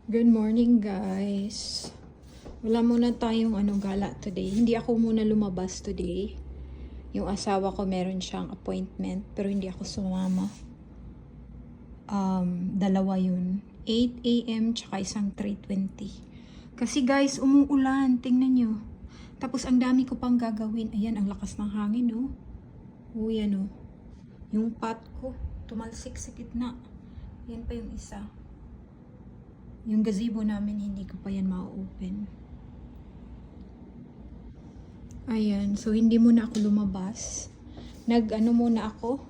Good morning, guys. Wala muna tayong gala today. Hindi ako muna lumabas today. Yung asawa ko meron siyang appointment pero hindi ako sumama. Dalawa yun. 8 a.m. tsaka isang 3:20. Kasi guys, umuulan. Tingnan nyo. Tapos ang dami ko pang gagawin. Ayan, ang lakas ng hangin, oh. Oh, yan, oh. Yung pot ko, tumalsik sa gitna. Yan pa yung isa. Yung gazebo namin, hindi ko pa yan ma-open. Ayan, so hindi muna ako lumabas. Muna ako.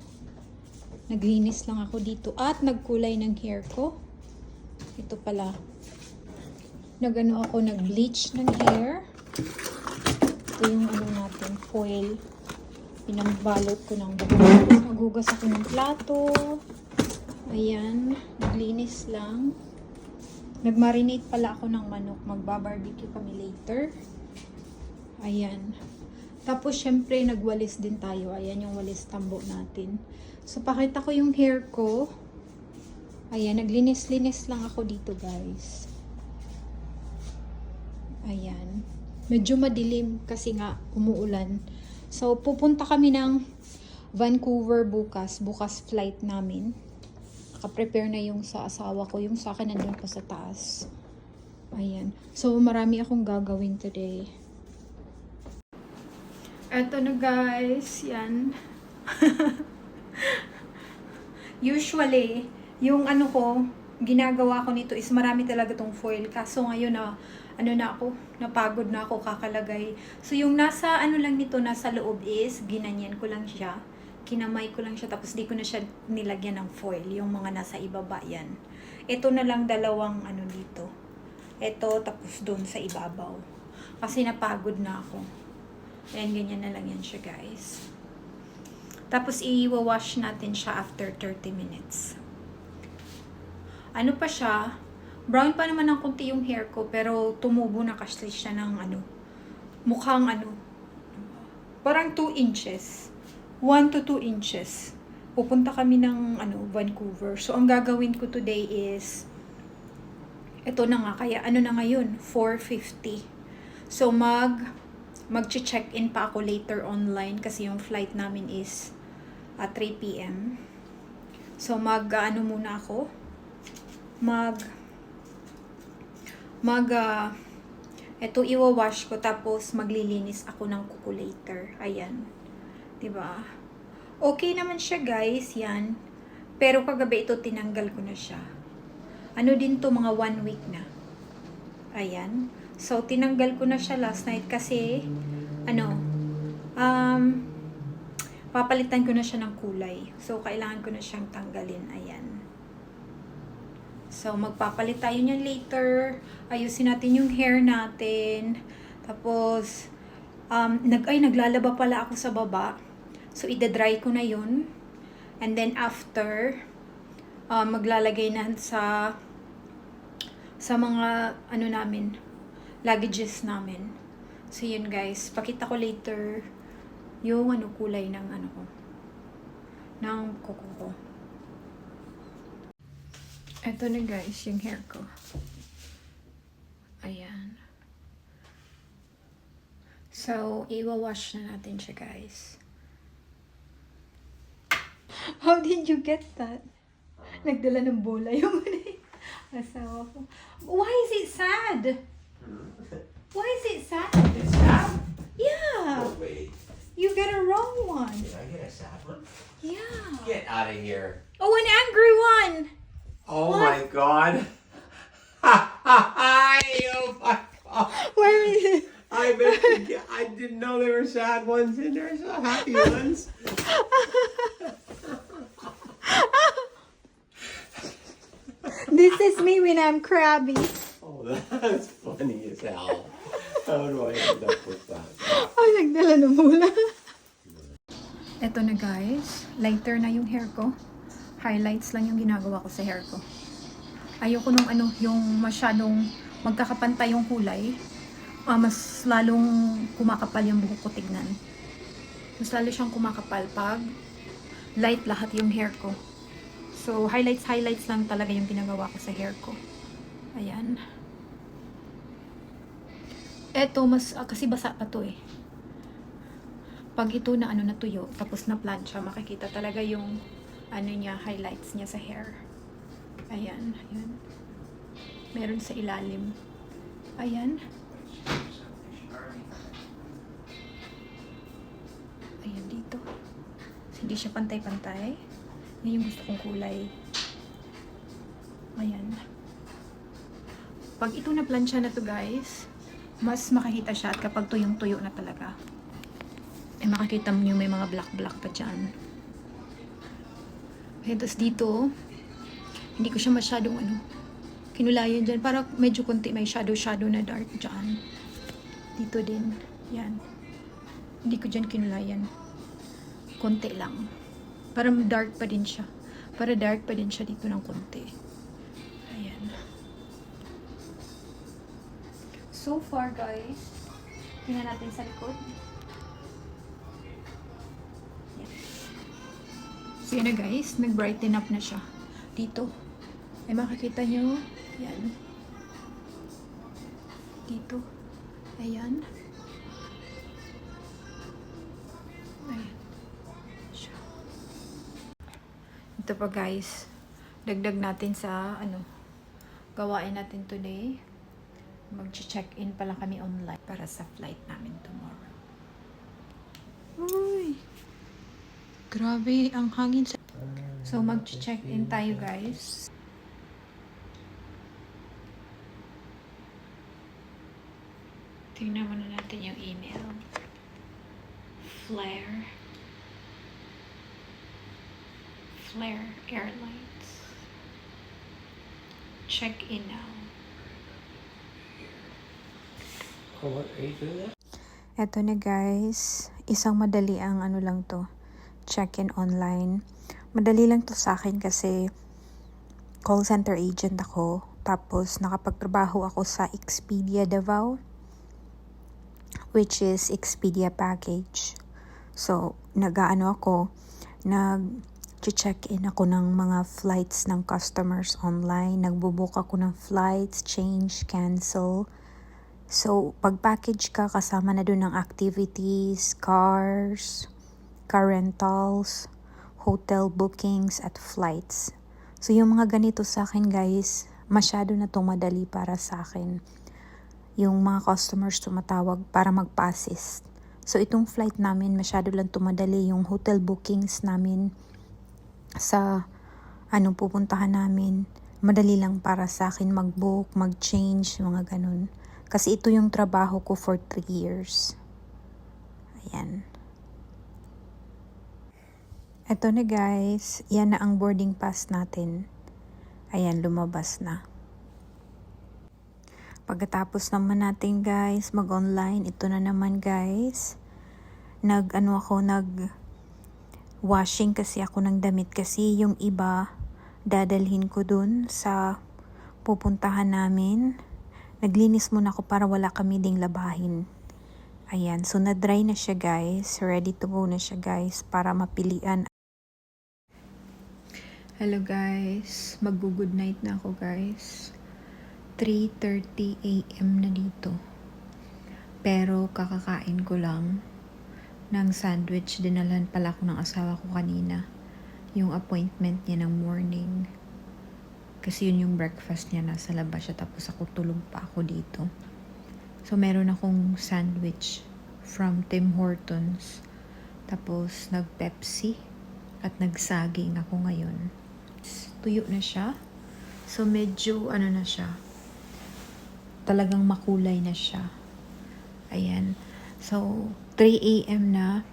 Naglinis lang ako dito. At nagkulay ng hair ko. Ito pala. Nag-bleach ng hair. Ito yung natin, foil. Pinambalot ko ng buhok. Maghugas ako ng plato. Ayan, naglinis lang. Nag-marinate pala ako ng manok. Magba-barbecue kami later. Ayan. Tapos, syempre, nagwalis din tayo. Ayan yung walis tambo natin. So, pakita ko yung hair ko. Ayan, naglinis-linis lang ako dito, guys. Ayan. Medyo madilim kasi nga umuulan. So, pupunta kami ng Vancouver bukas. Bukas flight namin. Naka-prepare na yung sa asawa ko. Yung sa akin nandun pa sa taas. Ayan. So, marami akong gagawin today. Eto na guys. Yan. Usually, yung ginagawa ko nito is marami talaga tong foil. Kaso ngayon napagod na ako kakalagay. So, yung nasa lang nito, nasa loob is, ginanyan ko lang siya. Kinamay ko lang siya, tapos di ko na siya nilagyan ng foil, yung mga nasa ibaba yan. Ito na lang dalawang dito. Ito, tapos doon sa ibabaw. Kasi napagod na ako. Ayan, ganyan na lang yan siya, guys. Tapos, i-wash natin siya after 30 minutes. Ano pa siya? Brown pa naman ng konti yung hair ko, pero tumubo na kasi siya ng mukhang parang 2 inches. 1 to 2 inches. Pupunta kami ng Vancouver. So, ang gagawin ko today is ito na nga. Kaya na ngayon? 4:50. So, mag-check-in pa ako later online kasi yung flight namin is at 3 p.m. So, muna ako. Ito iwawash ko tapos maglilinis ako ng kuko later. Ayan. Diba? Okay naman siya, guys. Yan. Pero kagabi ito, tinanggal ko na siya. Din to, mga 1 week na. Ayan. So, tinanggal ko na siya last night kasi, papalitan ko na siya ng kulay. So, kailangan ko na siyang tanggalin. Ayan. So, magpapalit tayo niyan later. Ayusin natin yung hair natin. Tapos, naglalaba pala ako sa baba. So, ida-dry ko na yun. And then, after, maglalagay na sa mga, namin, luggages namin. So, yun guys. Pakita ko later yung, kulay ng, ng kuko ko. Ito na guys, yung hair ko. Ayan. So, iwa-wash na natin siya, guys. How did you get that? Nagdala ng bola yung asawa ko. Why is it sad? Why is it sad? It's sad? Yeah. Oh, wait. You get a wrong one. Did I get a sad one? Yeah. Get out of here. Oh, an angry one. Oh What? my god. Oh my god. Where is it? I didn't know there were sad ones in there, so happy ones. This is me when I'm crabby. Oh, that's funny as hell. How do I end up with that? Ay, nagdala ng bola. Eto na guys. Lighter na yung hair ko. Highlights lang yung ginagawa ko sa hair ko. Ayoko nung yung masyadong magkakapantay yung kulay. Mas lalong kumakapal yung buhok ko, tignan. Mas lalo siyang kumakapal pag light lahat yung hair ko. So, highlights lang talaga yung ginagawa ko sa hair ko. Ayan. Eto, mas, kasi basa pa to eh. Pag ito na ano natuyo, tapos na plancha, makikita talaga yung ano niya, highlights niya sa hair. Ayan, ayan. Meron sa ilalim. Ayan. Ayan dito. Hindi siya pantay-pantay. Yan yung gusto kong kulay. Ayan. Pag ito na plancha na to guys, mas makikita siya at kapag tuyong-tuyo na talaga. Eh makikita mo yung may mga black-black pa dyan. Okay, tapos dito, hindi ko siya masyadong kinulayan dyan. Para medyo konti may shadow na dark dyan. Dito din. Yan. Hindi ko dyan kinulayan. Konti lang. Para dark pa din siya. Para dark pa din siya dito ng konti. Ayan. So far guys, tingnan natin sa likod. Yan. So yun na guys, nag-brighten up na siya. Dito. Ay makikita nyo. Yan. Dito. Ayan. Ayan. Siya. Ito pa guys. Dagdag natin sa gawain natin today. Mag-check-in pala kami online para sa flight namin tomorrow. Uy! Grabe ang hangin sa... So, mag-check-in tayo guys. Tingnan muna natin yung email. Flair Airlines. Check-in now. Oh, what are you doing that? Eto na guys, isang madali ang lang to, check-in online. Madali lang to sa akin kasi call center agent ako. Tapos nakapagtrabaho ako sa Expedia Davao, which is Expedia package. So, nag-check-in ako ng mga flights ng customers online. Nagbo-book ako ng flights, change, cancel. So, pag package ka, kasama na dun ng activities, cars, car rentals, hotel bookings, at flights. So, yung mga ganito sa akin guys, masyado na itong madali para sa akin. Yung mga customers tumatawag para mag-assist. So, itong flight namin, masyado lang tumadali. Yung hotel bookings namin sa pupuntahan namin, madali lang para sa akin mag-book, mag-change, mga ganun. Kasi ito yung trabaho ko for 3 years. Ayan. Ito na guys. Yan na ang boarding pass natin. Ayan, lumabas na. Pagkatapos naman natin guys, mag-online. Ito na naman guys. Nag-washing kasi ako ng damit. Kasi yung iba, dadalhin ko dun sa pupuntahan namin. Naglinis muna ako para wala kami ding labahin. Ayan, so na-dry na siya guys. Ready to go na siya guys para mapilian. Hello guys, mag-good night na ako guys. 3:30 AM na dito. Pero kakakain ko lang ng sandwich. Dinalhan pala ako ng asawa ko kanina. Yung appointment niya ng morning. Kasi yun yung breakfast niya, nasa labas siya, tapos ako tulog pa ako dito. So, meron akong sandwich from Tim Hortons. Tapos, nag-Pepsi at nagsaging ako ngayon. Tuyo na siya. So, medyo, na siya. Talagang makulay na siya. Ayan. So, 3 AM na.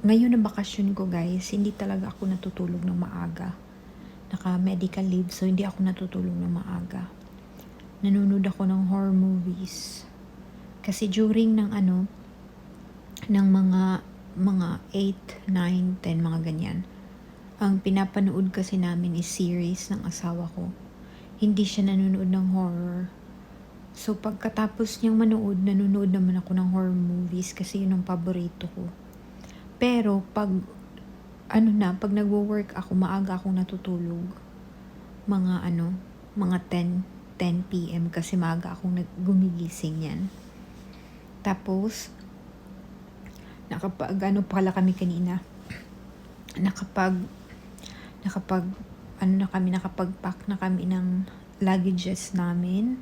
Ngayon na bakasyon ko, guys, hindi talaga ako natutulog ng maaga. Naka-medical leave, so hindi ako natutulog ng maaga. Nanonood ako ng horror movies. Kasi during ng mga 8, 9, 10, mga ganyan, ang pinapanood kasi namin is series ng asawa ko. Hindi siya nanonood ng horror. So pagkatapos niyang nanonood naman ako ng horror movies kasi yun ang paborito ko. Pero pag pag nagwo-work ako, maaga akong natutulog. Mga 10, 10 p.m. kasi maaga akong gumigising yan. Tapos, nakapag-pack na kami ng luggages namin.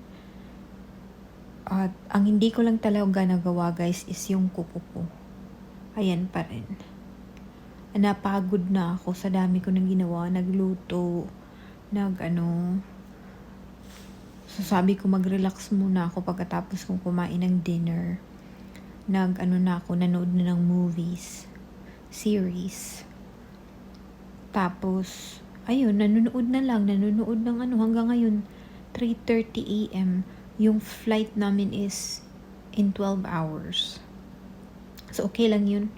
At ang hindi ko lang talaga nagawa guys is yung kuko ko. Ayan pa rin. Napagod na ako sa dami ko nang ginawa. Nagluto, so sabi ko mag-relax muna ako pagkatapos kong kumain ng dinner. Nanood na ng movies, series. Tapos, ayun, nanonood ng hanggang ngayon, 3:30 a.m. Yung flight namin is in 12 hours. So, okay lang yun.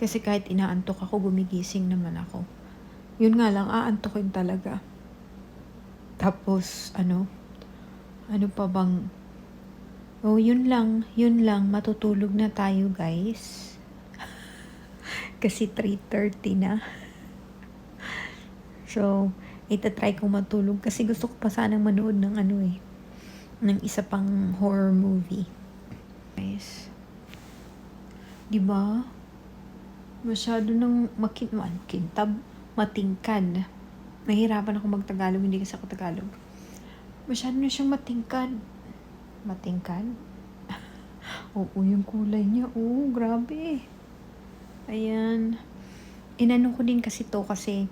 Kasi kahit inaantok ako, gumigising naman ako. Yun nga lang, aantokin talaga. Tapos, ano pa bang, yun lang, matutulog na tayo guys. Kasi 3:30 na. So, itatry kong matulog kasi gusto ko pa sanang manood ng ng isa pang horror movie. Guys. Diba? Masyado nang matingkad. Nahihirapan ako magtagalog, hindi kasi ako Tagalog. Masyado na siyang matingkad. Matingkad? Oo, yung kulay niya. Oo, grabe. Ayan. Inano ko din kasi to kasi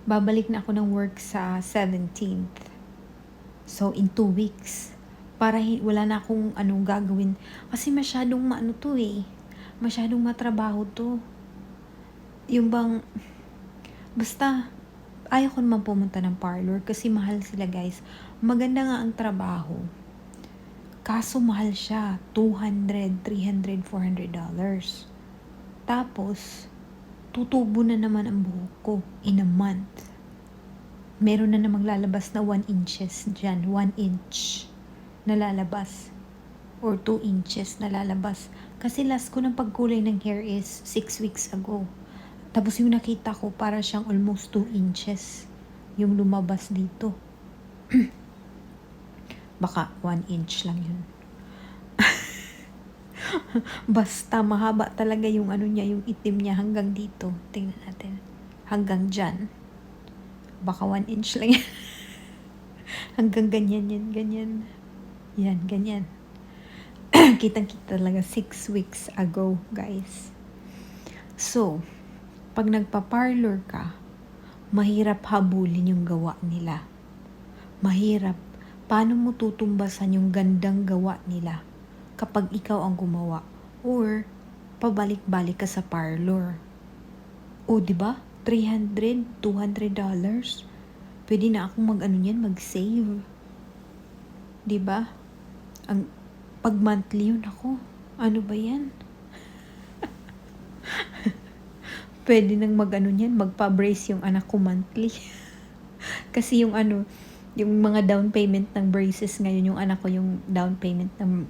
babalik na ako ng work sa 17th. So, in 2 weeks. Para wala na akong gagawin. Kasi masyadong masyadong matrabaho to. Yung bang, basta, ayaw ko naman pumunta ng parlor kasi mahal sila guys. Maganda nga ang trabaho. Kaso mahal siya. $200, $300, $400. Tapos, tutubo na naman ang buhok ko in a month. Meron na namang lalabas na 1 inches dyan. 1 inch na lalabas. Or 2 inches na lalabas. Kasi last ko ng pagkulay ng hair is 6 weeks ago. Tapos yung nakita ko, para siyang almost 2 inches yung lumabas dito. Baka 1 inch lang yun. Basta mahaba talaga yung yung itim niya hanggang dito. Tingnan natin. Hanggang dyan. Baka 1 inch lang yan. Hanggang ganyan yan, ganyan. Yan, ganyan. Kitang-kita talaga 6 weeks ago, guys. So, pag nagpa-parlor ka, mahirap habulin yung gawa nila. Mahirap. Paano mo tutumbasan yung gandang gawa nila kapag ikaw ang gumawa? Or, pabalik-balik ka sa parlor. O, diba? $300, $200. Pwede na akong mag-save. Diba? Ang pag monthly yun ako. Ano ba yan? Pwede nang magpa-brace yung anak ko monthly. Kasi yung mga down payment ng braces ngayon, yung anak ko yung down payment ng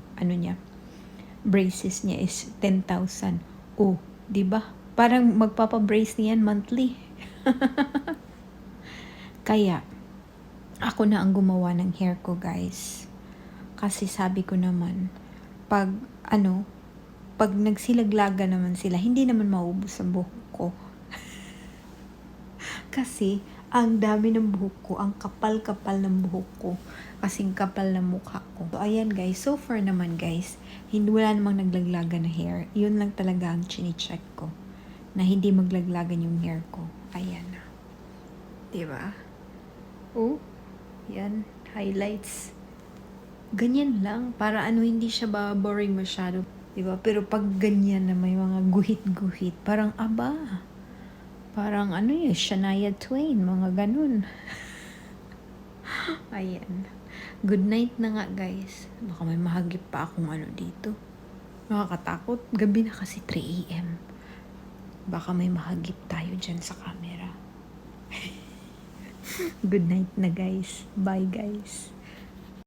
braces niya is 10,000. Oh, diba? Parang magpapabrace niyan monthly. Kaya, ako na ang gumawa ng hair ko, guys. Kasi sabi ko naman, pag nagsilaglaga naman sila, hindi naman maubos ang buhok ko. Kasi, ang dami ng buhok ko, ang kapal-kapal ng buhok ko, kasing kapal ng mukha ko. So, ayan guys, so far naman guys, wala namang naglaglaga na hair. Yun lang talaga ang chine-check ko, na hindi maglaglagan yung hair ko. Ayan na. Diba? Oh, yan, highlights. Ganyan lang, para hindi siya boring masyado. Diba? Pero pag ganyan na may mga guhit-guhit, parang parang Shania Twain, mga ganun. Ayan. Good night na nga, guys. Baka may mahagip pa akong dito. Nakakatakot. Gabi na kasi 3 a.m. Baka may mahagip tayo dyan sa camera. Good night na, guys. Bye, guys.